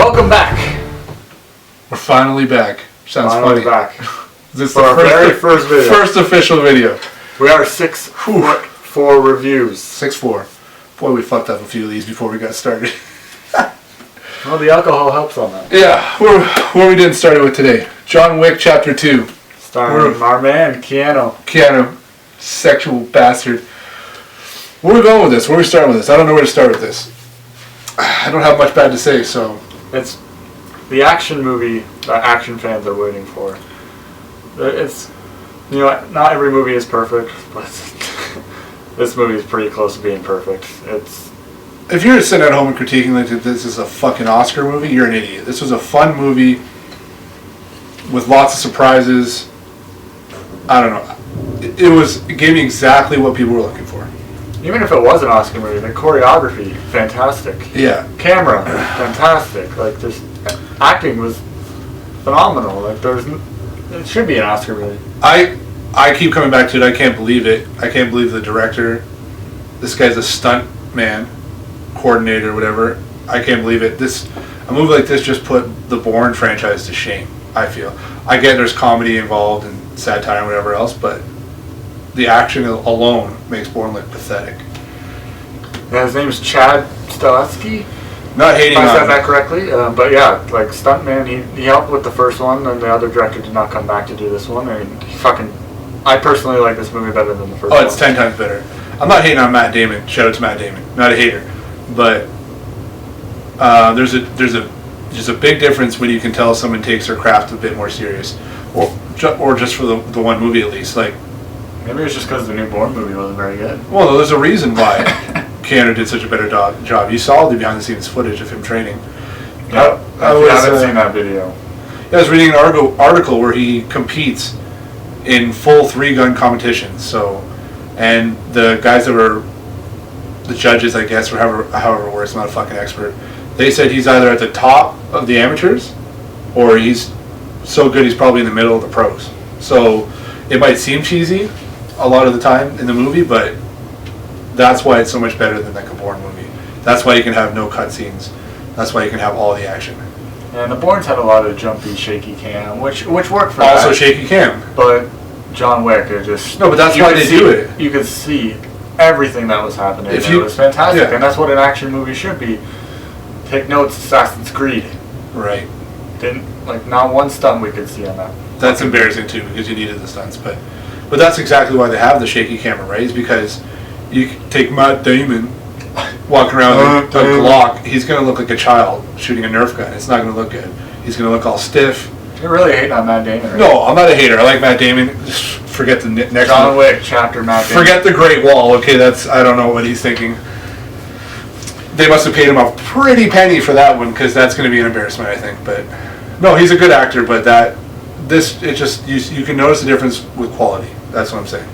Welcome back. We're finally back. Sounds finally funny. back. This is For our very first video. First official video. We are 6'4" reviews. 6'4". Boy, we fucked up a few of these before we got started. Well, the alcohol helps on that. Yeah, where we didn't start it with today. John Wick Chapter 2. Starring our man, Keanu, sexual bastard. Where are we going with this? Where are we starting with this? I don't know where to start with this. I don't have much bad to say, so... It's the action movie that action fans are waiting for. It's, you know, not every movie is perfect, but this movie is pretty close to being perfect. It's... If you're sitting at home and critiquing like this is a fucking Oscar movie, you're an idiot. This was a fun movie with lots of surprises. I don't know. It gave me exactly what people were looking for. Even if it was an Oscar movie, the choreography, fantastic. Yeah. Camera, fantastic. Like, just acting was phenomenal. Like, it should be an Oscar movie. I keep coming back to it. I can't believe it. I can't believe the director. This guy's a stunt man, coordinator, whatever. I can't believe it. A movie like this just put the Bourne franchise to shame, I feel. I get there's comedy involved and satire and whatever else, but the action alone makes Bourne look pathetic. Yeah, his name's Chad Stahelski. Not hating if I on said him. that correctly, but yeah, like stuntman, he helped with the first one, and the other director did not come back to do this one. I mean, I personally like this movie better than the first one. Oh, it's 10 times better. I'm not hating on Matt Damon. Shout out to Matt Damon. Not a hater, but there's a big difference when you can tell someone takes their craft a bit more serious, or just for the one movie at least. Like, maybe it's just because the new Bourne movie wasn't very good. Well, there's a reason why Keanu did such a better job. You saw the behind-the-scenes footage of him training. Yeah, I haven't seen that video. I was reading an article where he competes in full 3-gun competitions. So, and the guys that were the judges, I guess, or however it works, I'm not a fucking expert. They said he's either at the top of the amateurs, or he's so good he's probably in the middle of the pros. So, it might seem cheesy a lot of the time in the movie, but that's why it's so much better than like a Bourne movie. That's why you can have no cutscenes. That's why you can have all the action. And the Bournes had a lot of jumpy, shaky cam, which worked for Also that. shaky cam. But John Wick, it just... No, but that's why they do it. You could see everything that was happening. It was fantastic, yeah. And that's what an action movie should be. Take notes, Assassin's Creed. Right. Not one stunt we could see on that. That's embarrassing too, because you needed the stunts, but that's exactly why they have the shaky camera, right? Is because you take Matt Damon walking around with a Glock, he's going to look like a child shooting a Nerf gun. It's not going to look good. He's going to look all stiff. You're really hating on Matt Damon, right? No, I'm not a hater. I like Matt Damon. Just forget the next John Wick Chapter, Matt Damon. Forget the Great Wall. Okay, I don't know what he's thinking. They must have paid him a pretty penny for that one, because that's going to be an embarrassment, I think. But no, he's a good actor, but you can notice the difference with quality. That's what I'm saying.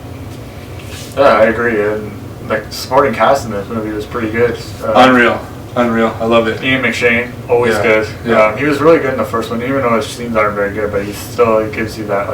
Yeah, I agree. And the supporting cast in this movie was pretty good. Unreal. I love it. Ian McShane, always good. Yeah. He was really good in the first one, even though his scenes aren't very good. But he still gives you that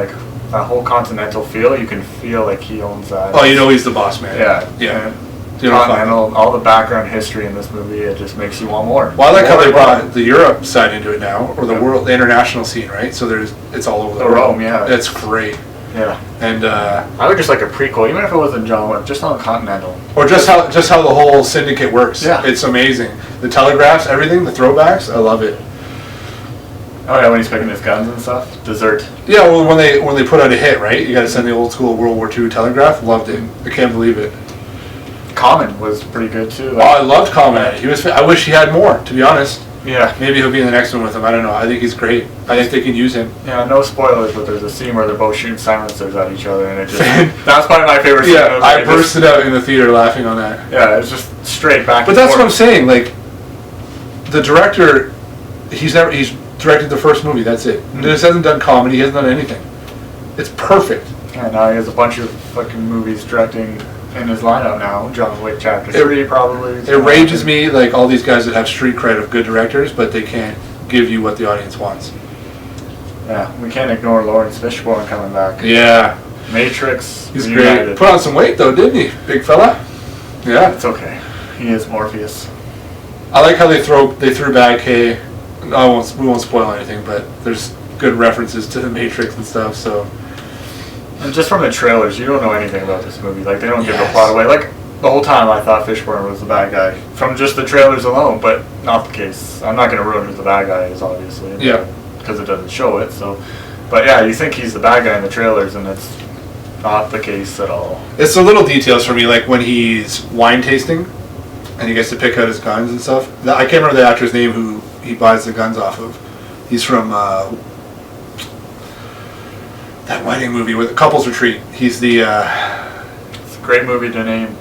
that whole continental feel. You can feel like he owns that. Oh, you know he's the boss man. Yeah. Continental, all the background history in this movie, it just makes you want more. Well, I like how they brought the Europe side into it now, or the world, the international scene, right? So it's all over the world. Rome, yeah. That's great. Yeah. And I would just like a prequel, even if it wasn't John Wick, just on Continental. Or just how the whole syndicate works. Yeah. It's amazing. The telegraphs, everything, the throwbacks, I love it. Oh yeah, when he's picking his guns and stuff. Dessert. Yeah, well when they put out a hit, right? You got to send the old school World War II telegraph. Loved it. I can't believe it. Common was pretty good too. I loved Common. I wish he had more, to be honest. Yeah. Maybe he'll be in the next one with him. I don't know. I think he's great. I think they can use him. Yeah, no spoilers, but there's a scene where they're both shooting silencers at each other, and it just... that's probably my favorite scene. Yeah, I bursted out in the theater laughing on that. Yeah, it's just straight back But that's what I'm saying. Like, the director, he's directed the first movie. That's it. Mm-hmm. He just hasn't done comedy. He hasn't done anything. It's perfect. Yeah, now he has a bunch of fucking movies directing in his lineup now. John Wick Chapter 3, probably. It rages me, like, all these guys that have street cred of good directors, but they can't give you what the audience wants. Yeah, we can't ignore Lawrence Fishburne coming back. Yeah. Matrix. He's great. Put on some weight, though, didn't he? Big fella. Yeah. It's okay. He is Morpheus. I like how they threw back, hey, We won't spoil anything, but there's good references to the Matrix and stuff. So, and just from the trailers, you don't know anything about this movie. Like, they don't give the plot away. Like, the whole time I thought Fishburne was the bad guy from just the trailers alone, but not the case. I'm not going to ruin who the bad guy is, obviously. Yeah. Because it doesn't show it. So, but yeah, you think he's the bad guy in the trailers, and it's not the case at all. It's the little details for me, like when he's wine tasting, and he gets to pick out his guns and stuff. I can't remember the actor's name who he buys the guns off of. He's from that wedding movie with Couples Retreat. He's the. It's a great movie to name.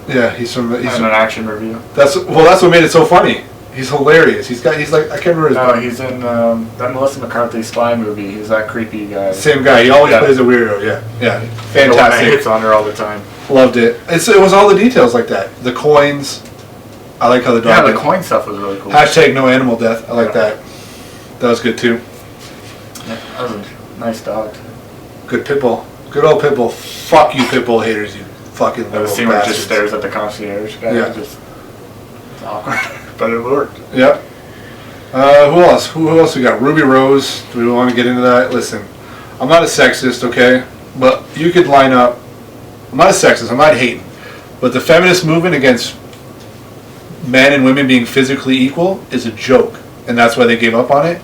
Yeah, he's from an action review. That's what made it so funny. He's hilarious. He's like, I can't remember his name. He's in that Melissa McCarthy spy movie. He's that creepy guy. Same guy. He always plays a weirdo. Yeah, fantastic. The one that hits on her all the time. Loved it. It was all the details like that. The coins. I like how the dog. Yeah, the coin stuff was really cool. # no animal death. I like that. That was good too. Yeah, that was a nice dog. Good pit bull. Good old pit bull. Fuck you, pit bull haters. You fucking little bastards. The scene where he just stares at the concierge guy. Yeah. It's awkward, but it worked. Yep. Who else? Who else we got? Ruby Rose. Do we want to get into that? Listen, I'm not a sexist, okay? But you could line up. I'm not a sexist. I'm not hating. But the feminist movement against men and women being physically equal is a joke, and that's why they gave up on it.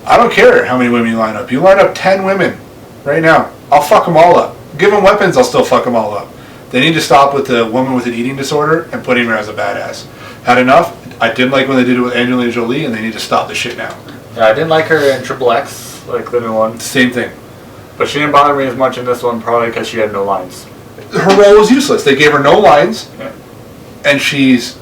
I don't care how many women you line up. You line up 10 women right now. I'll fuck them all up. Give them weapons, I'll still fuck them all up. They need to stop with the woman with an eating disorder and putting her as a badass. Had enough. I didn't like when they did it with Angelina Jolie, and they need to stop the shit now. Yeah, I didn't like her in Triple X, like the new one. Same thing. But she didn't bother me as much in this one, probably because she had no lines. Her role was useless. They gave her no lines, and she's...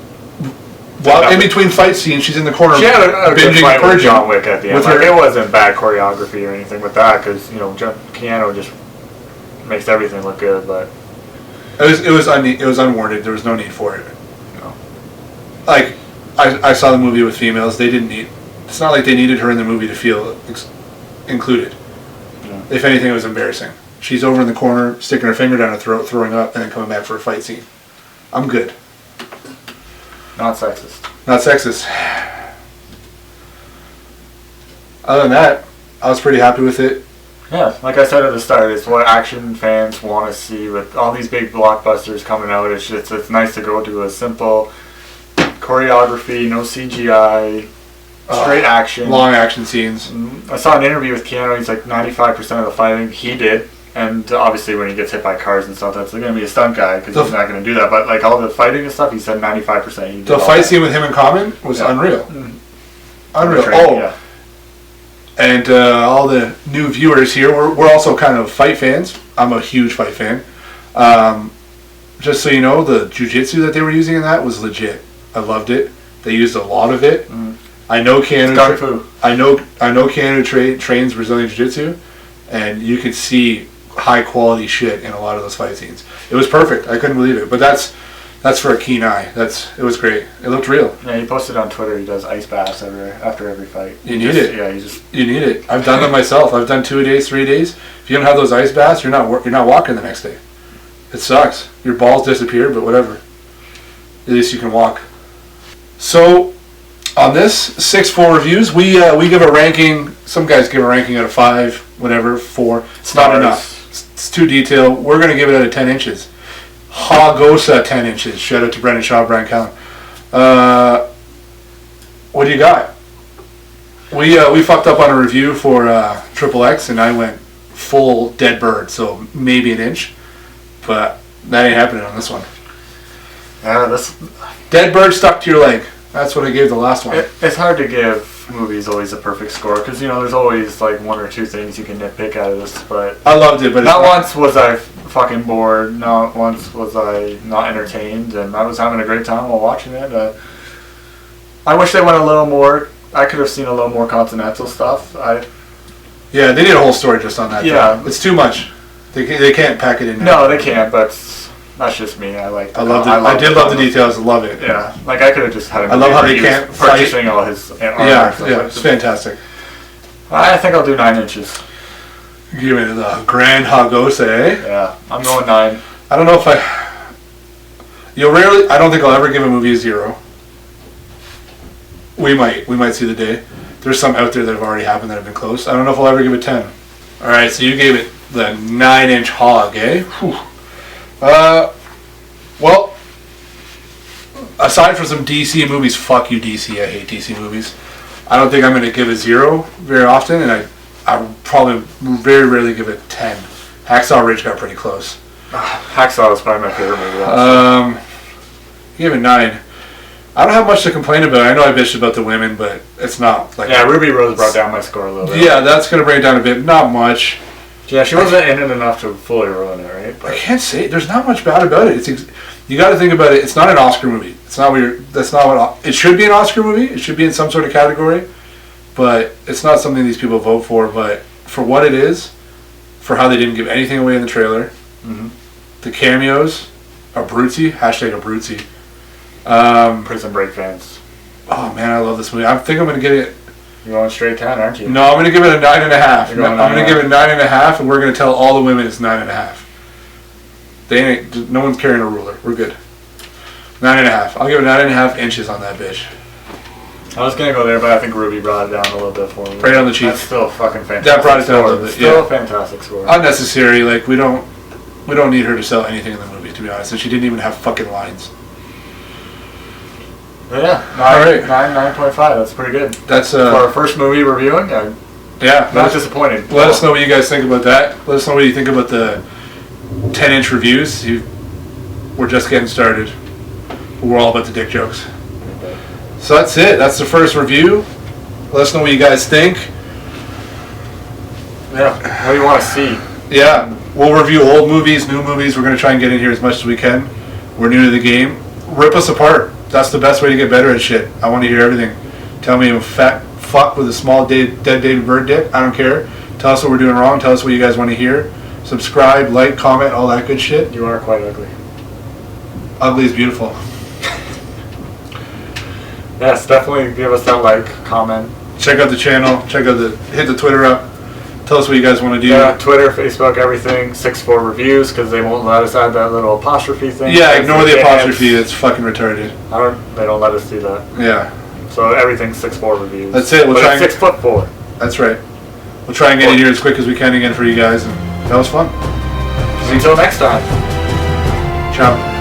Well, in between fight scenes, she's in the corner she had a good fight with purging. John Wick at the end. Like, it wasn't bad choreography or anything with that, because, Keanu just makes everything look good, but... It was unwarranted. There was no need for it. No. Like, I saw the movie with females. They didn't need... It's not like they needed her in the movie to feel included. Yeah. If anything, it was embarrassing. She's over in the corner, sticking her finger down her throat, throwing up, and then coming back for a fight scene. I'm good. Not sexist. Not sexist. Other than that, I was pretty happy with it. Yeah, like I said at the start, it's what action fans want to see with all these big blockbusters coming out. It's nice to go to a simple choreography, no CGI, straight action. Long action scenes. I saw an interview with Keanu. He's like 95% of the fighting he did. And obviously when he gets hit by cars and stuff, that's going to be a stunt guy because he's not going to do that. But like all the fighting and stuff, he said 95% he did. The fight scene with him in Common was unreal. Mm-hmm. Unreal. Yeah. And all the new viewers here, we're also kind of fight fans. I'm a huge fight fan. Just so you know, the jiu-jitsu that they were using in that was legit. I loved it. They used a lot of it. Mm. I know Keanu. I know Keanu trains Brazilian jiu-jitsu, and you could see high quality shit in a lot of those fight scenes. It was perfect. I couldn't believe it. But that's for a keen eye. It was great. It looked real. Yeah, he posted on Twitter he does ice baths after every fight. You need it. Yeah, you need it. I've done them myself. I've done 2 days, 3 days. If you don't have those ice baths, you're not walking the next day. It sucks. Your balls disappear, but whatever. At least you can walk. So on this 6-4 reviews, we give a ranking. Some guys give a ranking out of 5, whatever, 4. It's not enough. It's too detailed. We're going to give it out of 10 inches. Hagosa 10 inches. Shout out to Brendan Shaw, Brian Callen. What do you got? We fucked up on a review for Triple X, and I went full dead bird, so maybe an inch. But that ain't happening on this one. This dead bird stuck to your leg. That's what I gave the last one. It's hard to give movies always a perfect score because there's always like 1 or 2 things you can nitpick out of this. But I loved it, but not once was I fucking bored. Not once was I not entertained, and I was having a great time while watching it. I wish they went a little more. I could have seen a little more continental stuff. Yeah, they did a whole story just on that. Yeah, it's too much. They can't pack it in. No, they can't. But that's just me. I did love the details. I love it. Yeah, like I could have just had him. I love how they can't purchasing all his armor. Yeah, it's fantastic. I think I'll do 9 inches. Give me the Grand Hagose, eh? Yeah, I'm going 9. I don't know if I don't think I'll ever give a movie a 0. We might see the day. there's some out there that have already happened that have been close. I don't know if I'll ever give it 10. All right, so you gave it the 9-inch hog, eh? Whew. Well, aside from some DC movies, fuck you DC, I hate DC movies. I don't think I'm going to give it 0 very often, and I probably very rarely give it 10. Hacksaw Ridge got pretty close. Hacksaw is probably my favorite movie. Give it 9. I don't have much to complain about. I know I bitched about the women, but it's not like... Yeah, Ruby Rose brought down my score a little bit. Yeah, that's going to bring it down a bit. Not much. Yeah, she wasn't in it enough to fully ruin it, right? But I can't say... There's not much bad about it. You got to think about it. It's not an Oscar movie. It's not weird. That's not what... It should be an Oscar movie. It should be in some sort of category. But it's not something these people vote for. But for what it is, for how they didn't give anything away in the trailer, the cameos are brutesy. Hashtag a brutesy. Prison Break fans. Oh man, I love this movie. I think I'm going to give it... You're going straight 10, aren't you? No, I'm going to give it a 9.5. I'm going to give it 9.5, and we're going to tell all the women it's 9.5. No one's carrying a ruler. We're good. 9.5. I'll give it 9.5 inches on that bitch. I was going to go there, but I think Ruby brought it down a little bit for me. Right on the cheek. That's still a fucking fantastic That brought it down a little bit, Still a fantastic score. Unnecessary. Like, we don't need her to sell anything in the movie, to be honest. And she didn't even have fucking lines. But yeah, 9.5. That's pretty good. That's for our first movie reviewing. Not disappointed. Let us know what you guys think about that. Let us know what you think about the 10-inch reviews. We're just getting started. We're all about the dick jokes. Okay. So that's it. That's the first review. Let us know what you guys think. Yeah. What do you want to see? Yeah. We'll review old movies, new movies. We're going to try and get in here as much as we can. We're new to the game. Rip us apart. That's the best way to get better at shit. I want to hear everything. Tell me I'm a fat fuck with a small dead David Bird dick. I don't care. Tell us what we're doing wrong. Tell us what you guys want to hear. Subscribe, like, comment, all that good shit. You are quite ugly. Ugly is beautiful. Yes, definitely give us that like, comment. Check out the channel. Hit the Twitter up. Tell us what you guys want to do. Yeah, Twitter, Facebook, everything. 64 reviews because they won't let us add that little apostrophe thing. Yeah, ignore the apostrophe. It's fucking retarded. They don't let us do that. Yeah. So everything's 64 reviews. That's it. We'll try. 6'4". That's right. We'll try and get in here as quick as we can again for you guys. And that was fun. Until next time. Ciao.